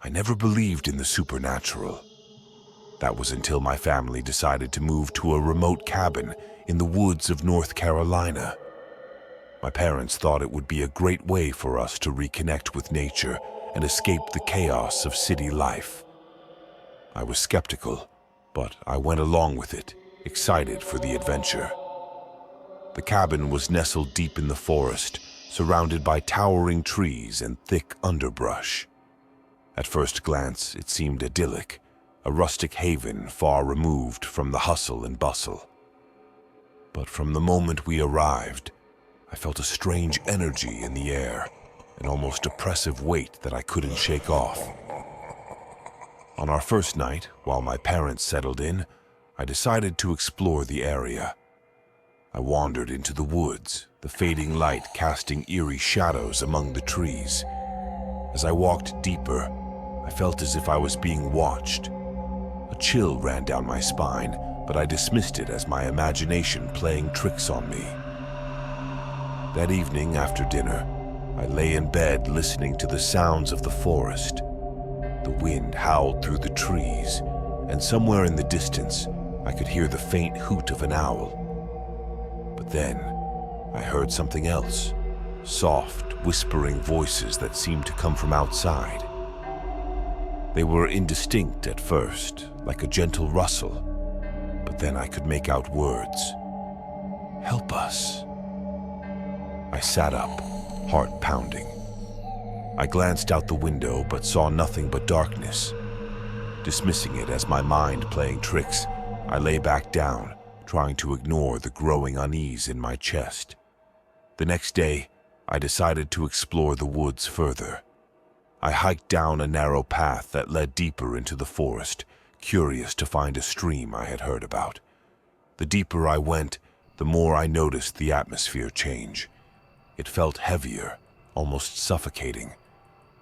I never believed in the supernatural. That was until my family decided to move to a remote cabin in the woods of North Carolina. My parents thought it would be a great way for us to reconnect with nature and escape the chaos of city life. I was skeptical, but I went along with it, excited for the adventure. The cabin was nestled deep in the forest, surrounded by towering trees and thick underbrush. At first glance, it seemed idyllic, a rustic haven far removed from the hustle and bustle. But from the moment we arrived, I felt a strange energy in the air, an almost oppressive weight that I couldn't shake off. On our first night, while my parents settled in, I decided to explore the area. I wandered into the woods, the fading light casting eerie shadows among the trees. As I walked deeper, I felt as if I was being watched. A chill ran down my spine, but I dismissed it as my imagination playing tricks on me. That evening after dinner, I lay in bed listening to the sounds of the forest. The wind howled through the trees, and somewhere in the distance, I could hear the faint hoot of an owl. But then, I heard something else, soft, whispering voices that seemed to come from outside. They were indistinct at first, like a gentle rustle, but then I could make out words. "Help us." I sat up, heart pounding. I glanced out the window but saw nothing but darkness. Dismissing it as my mind playing tricks, I lay back down, trying to ignore the growing unease in my chest. The next day, I decided to explore the woods further. I hiked down a narrow path that led deeper into the forest, curious to find a stream I had heard about. The deeper I went, the more I noticed the atmosphere change. It felt heavier, almost suffocating.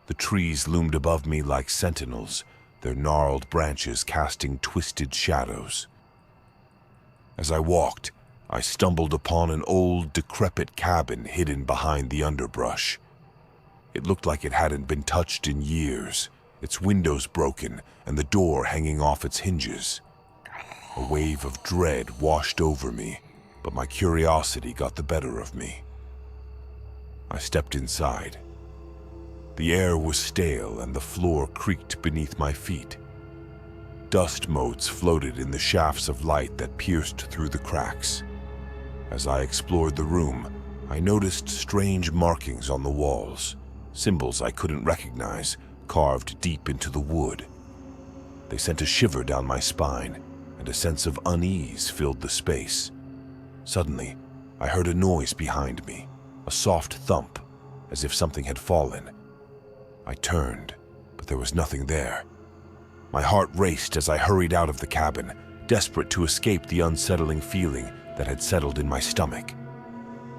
The trees loomed above me like sentinels, their gnarled branches casting twisted shadows. As I walked, I stumbled upon an old, decrepit cabin hidden behind the underbrush. It looked like it hadn't been touched in years, its windows broken and the door hanging off its hinges. A wave of dread washed over me, but my curiosity got the better of me. I stepped inside. The air was stale and the floor creaked beneath my feet. Dust motes floated in the shafts of light that pierced through the cracks. As I explored the room, I noticed strange markings on the walls, symbols I couldn't recognize, carved deep into the wood. They sent a shiver down my spine, and a sense of unease filled the space. Suddenly, I heard a noise behind me, a soft thump, as if something had fallen. I turned, but there was nothing there. My heart raced as I hurried out of the cabin, desperate to escape the unsettling feeling that had settled in my stomach.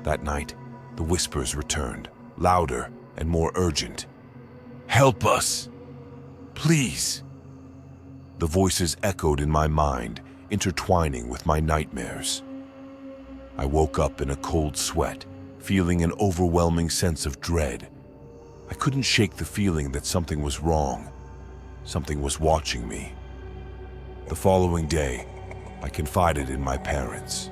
That night, the whispers returned, louder and more urgent. "Help us! Please!" The voices echoed in my mind, intertwining with my nightmares. I woke up in a cold sweat, feeling an overwhelming sense of dread. I couldn't shake the feeling that something was wrong. Something was watching me. The following day, I confided in my parents.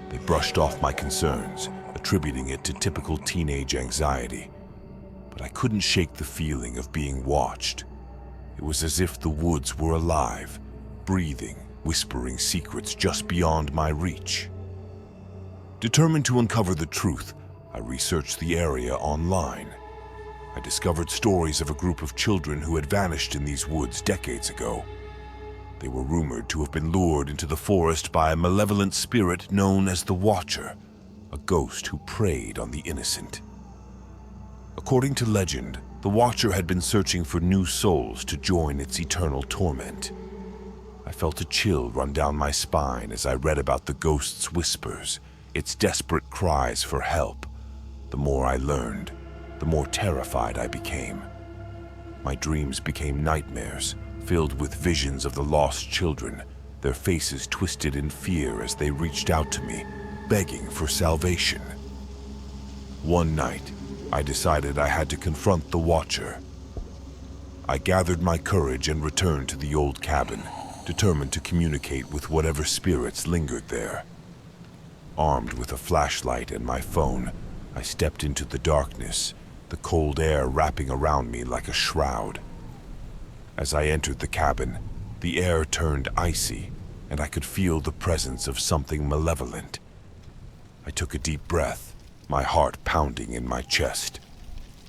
They brushed off my concerns, attributing it to typical teenage anxiety. But I couldn't shake the feeling of being watched. It was as if the woods were alive, breathing, whispering secrets just beyond my reach. Determined to uncover the truth, I researched the area online. I discovered stories of a group of children who had vanished in these woods decades ago. They were rumored to have been lured into the forest by a malevolent spirit known as the Watcher, a ghost who preyed on the innocent. According to legend, the Watcher had been searching for new souls to join its eternal torment. I felt a chill run down my spine as I read about the ghost's whispers, its desperate cries for help. The more I learned, the more terrified I became. My dreams became nightmares, filled with visions of the lost children, their faces twisted in fear as they reached out to me, begging for salvation. One night, I decided I had to confront the Watcher. I gathered my courage and returned to the old cabin, determined to communicate with whatever spirits lingered there. Armed with a flashlight and my phone, I stepped into the darkness, the cold air wrapping around me like a shroud. As I entered the cabin, the air turned icy, and I could feel the presence of something malevolent. I took a deep breath, my heart pounding in my chest.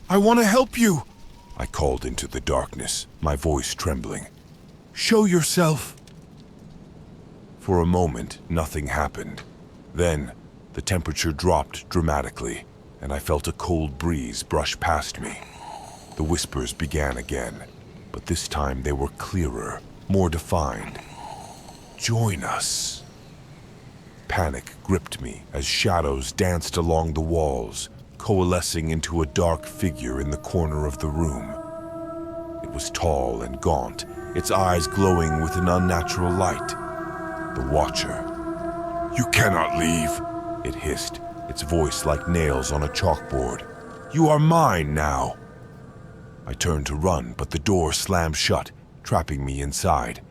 "I want to help you," I called into the darkness, my voice trembling. "Show yourself." For a moment, nothing happened. Then, the temperature dropped dramatically, and I felt a cold breeze brush past me. The whispers began again, but this time they were clearer, more defined. "Join us." Panic gripped me as shadows danced along the walls, coalescing into a dark figure in the corner of the room. It was tall and gaunt, its eyes glowing with an unnatural light. The Watcher. "You cannot leave," it hissed, its voice like nails on a chalkboard. "You are mine now." I turned to run, but the door slammed shut, trapping me inside.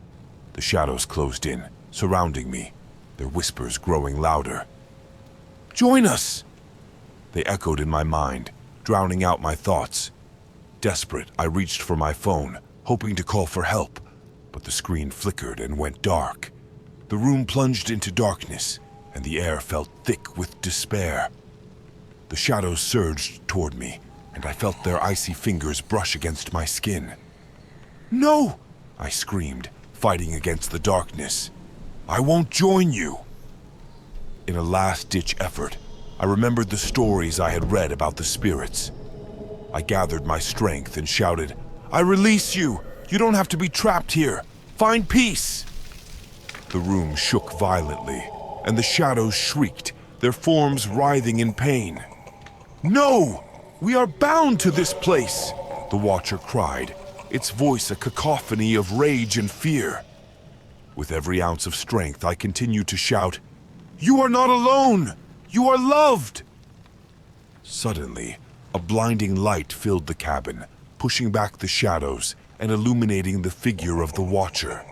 The shadows closed in, surrounding me, their whispers growing louder. "Join us!" They echoed in my mind, drowning out my thoughts. Desperate, I reached for my phone, hoping to call for help, but the screen flickered and went dark. The room plunged into darkness, and the air felt thick with despair. The shadows surged toward me, and I felt their icy fingers brush against my skin. "No!" I screamed, fighting against the darkness. "I won't join you!" In a last-ditch effort, I remembered the stories I had read about the spirits. I gathered my strength and shouted, "I release you! You don't have to be trapped here! Find peace!" The room shook violently, and the shadows shrieked, their forms writhing in pain. "No! We are bound to this place!" the Watcher cried, its voice a cacophony of rage and fear. With every ounce of strength, I continued to shout, "You are not alone! You are loved!" Suddenly, a blinding light filled the cabin, pushing back the shadows and illuminating the figure of the Watcher.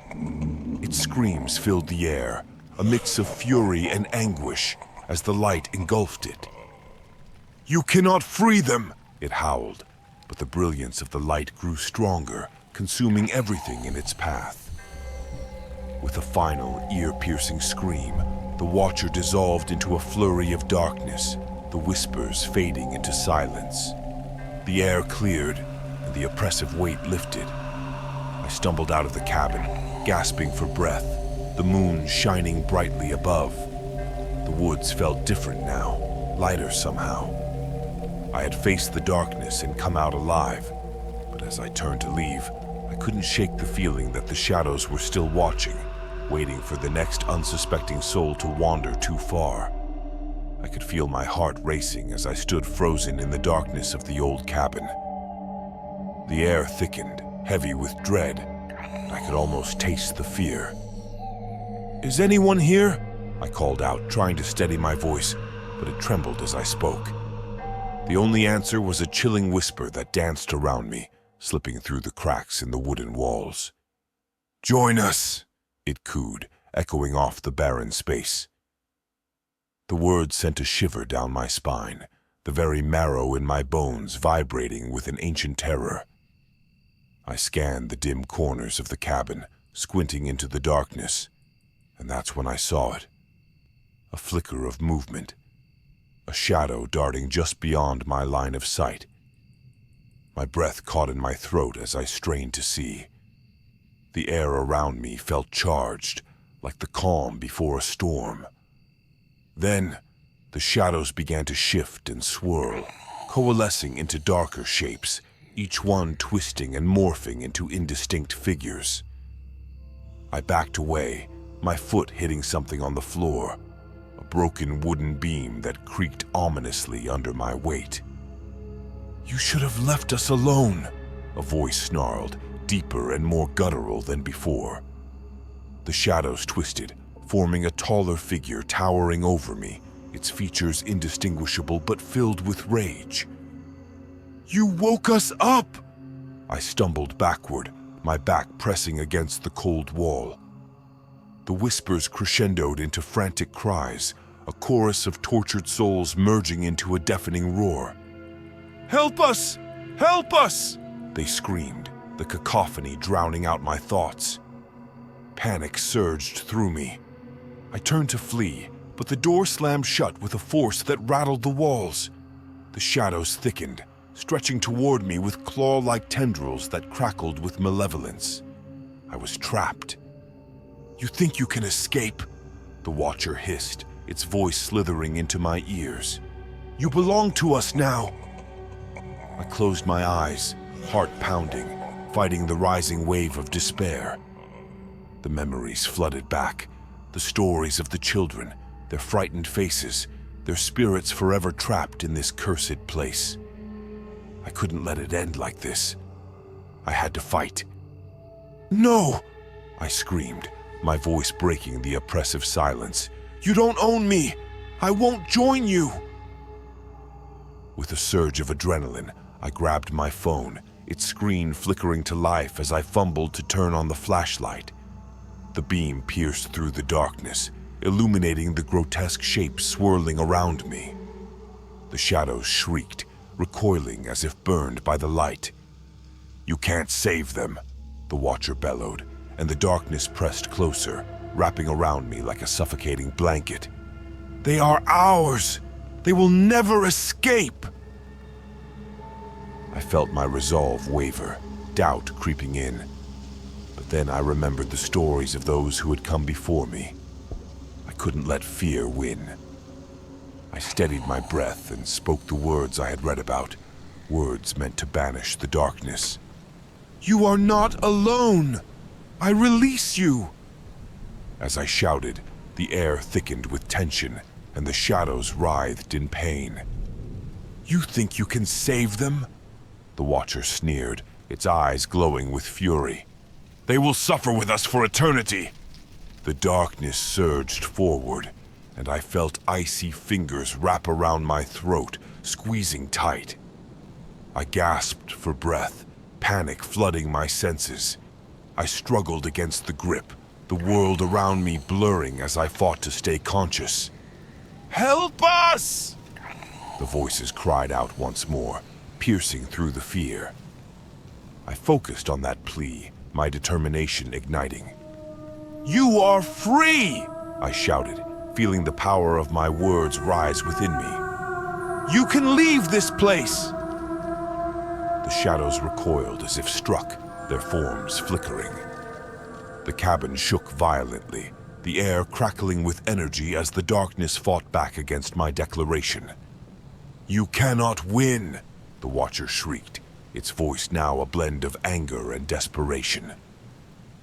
Its screams filled the air, a mix of fury and anguish, as the light engulfed it. "You cannot free them!" it howled, but the brilliance of the light grew stronger, consuming everything in its path. With a final, ear-piercing scream, the Watcher dissolved into a flurry of darkness, the whispers fading into silence. The air cleared, and the oppressive weight lifted. I stumbled out of the cabin, gasping for breath, the moon shining brightly above. The woods felt different now, lighter somehow. I had faced the darkness and come out alive, but as I turned to leave, I couldn't shake the feeling that the shadows were still watching, waiting for the next unsuspecting soul to wander too far. I could feel my heart racing as I stood frozen in the darkness of the old cabin. The air thickened, heavy with dread, and I could almost taste the fear. "Is anyone here?" I called out, trying to steady my voice, but it trembled as I spoke. The only answer was a chilling whisper that danced around me, slipping through the cracks in the wooden walls. "Join us!" it cooed, echoing off the barren space. The words sent a shiver down my spine, the very marrow in my bones vibrating with an ancient terror. I scanned the dim corners of the cabin, squinting into the darkness, and that's when I saw it. A flicker of movement, a shadow darting just beyond my line of sight. My breath caught in my throat as I strained to see. The air around me felt charged, like the calm before a storm. Then, the shadows began to shift and swirl, coalescing into darker shapes, each one twisting and morphing into indistinct figures. I backed away, my foot hitting something on the floor, a broken wooden beam that creaked ominously under my weight. "You should have left us alone," a voice snarled, deeper and more guttural than before. The shadows twisted, forming a taller figure towering over me, its features indistinguishable but filled with rage. "You woke us up!" I stumbled backward, my back pressing against the cold wall. The whispers crescendoed into frantic cries, a chorus of tortured souls merging into a deafening roar. "Help us! Help us!" they screamed, the cacophony drowning out my thoughts. Panic surged through me. I turned to flee, but the door slammed shut with a force that rattled the walls. The shadows thickened, stretching toward me with claw-like tendrils that crackled with malevolence. I was trapped. "You think you can escape?" the Watcher hissed, its voice slithering into my ears. "You belong to us now." I closed my eyes, heart pounding, fighting the rising wave of despair. The memories flooded back, the stories of the children, their frightened faces, their spirits forever trapped in this cursed place. I couldn't let it end like this. I had to fight. "No!" I screamed, my voice breaking the oppressive silence. "You don't own me! I won't join you!" With a surge of adrenaline, I grabbed my phone, its screen flickering to life as I fumbled to turn on the flashlight. The beam pierced through the darkness, illuminating the grotesque shapes swirling around me. The shadows shrieked, recoiling as if burned by the light. "You can't save them," the Watcher bellowed, and the darkness pressed closer, wrapping around me like a suffocating blanket. "They are ours! They will never escape!" I felt my resolve waver, doubt creeping in. But then I remembered the stories of those who had come before me. I couldn't let fear win. I steadied my breath and spoke the words I had read about, words meant to banish the darkness. "You are not alone! I release you!" As I shouted, the air thickened with tension, and the shadows writhed in pain. "You think you can save them?" the Watcher sneered, its eyes glowing with fury. "They will suffer with us for eternity!" The darkness surged forward, and I felt icy fingers wrap around my throat, squeezing tight. I gasped for breath, panic flooding my senses. I struggled against the grip, the world around me blurring as I fought to stay conscious. "Help us!" the voices cried out once more, piercing through the fear. I focused on that plea, my determination igniting. "You are free!" I shouted, feeling the power of my words rise within me. "You can leave this place!" The shadows recoiled as if struck, their forms flickering. The cabin shook violently, the air crackling with energy as the darkness fought back against my declaration. "You cannot win!" the Watcher shrieked, its voice now a blend of anger and desperation.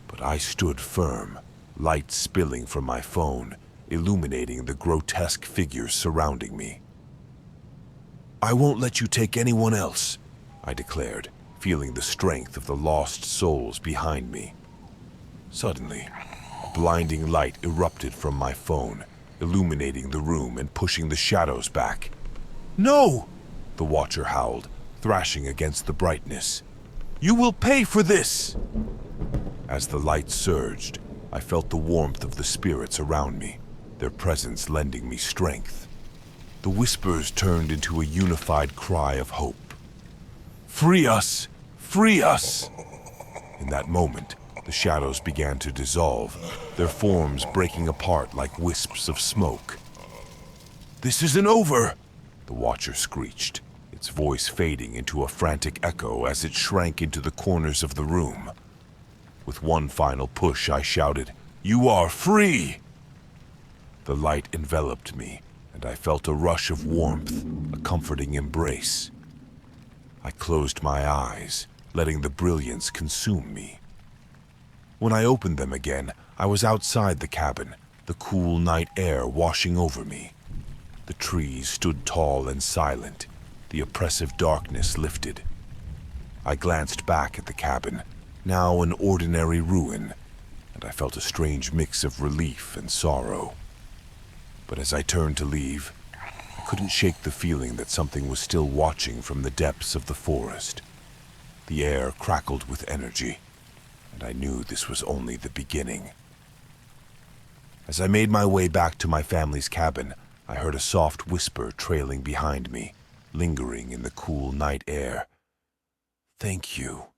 But I stood firm, light spilling from my phone, illuminating the grotesque figures surrounding me. "I won't let you take anyone else," I declared, feeling the strength of the lost souls behind me. Suddenly, a blinding light erupted from my phone, illuminating the room and pushing the shadows back. "No!" the Watcher howled, thrashing against the brightness. "You will pay for this!" As the light surged, I felt the warmth of the spirits around me, their presence lending me strength. The whispers turned into a unified cry of hope. "Free us! Free us!" In that moment, the shadows began to dissolve, their forms breaking apart like wisps of smoke. "This isn't over!" the Watcher screeched, its voice fading into a frantic echo as it shrank into the corners of the room. With one final push, I shouted, "You are free!" The light enveloped me, and I felt a rush of warmth, a comforting embrace. I closed my eyes, letting the brilliance consume me. When I opened them again, I was outside the cabin, the cool night air washing over me. The trees stood tall and silent, the oppressive darkness lifted. I glanced back at the cabin, now an ordinary ruin, and I felt a strange mix of relief and sorrow. But as I turned to leave, I couldn't shake the feeling that something was still watching from the depths of the forest. The air crackled with energy, and I knew this was only the beginning. As I made my way back to my family's cabin, I heard a soft whisper trailing behind me, lingering in the cool night air. "Thank you."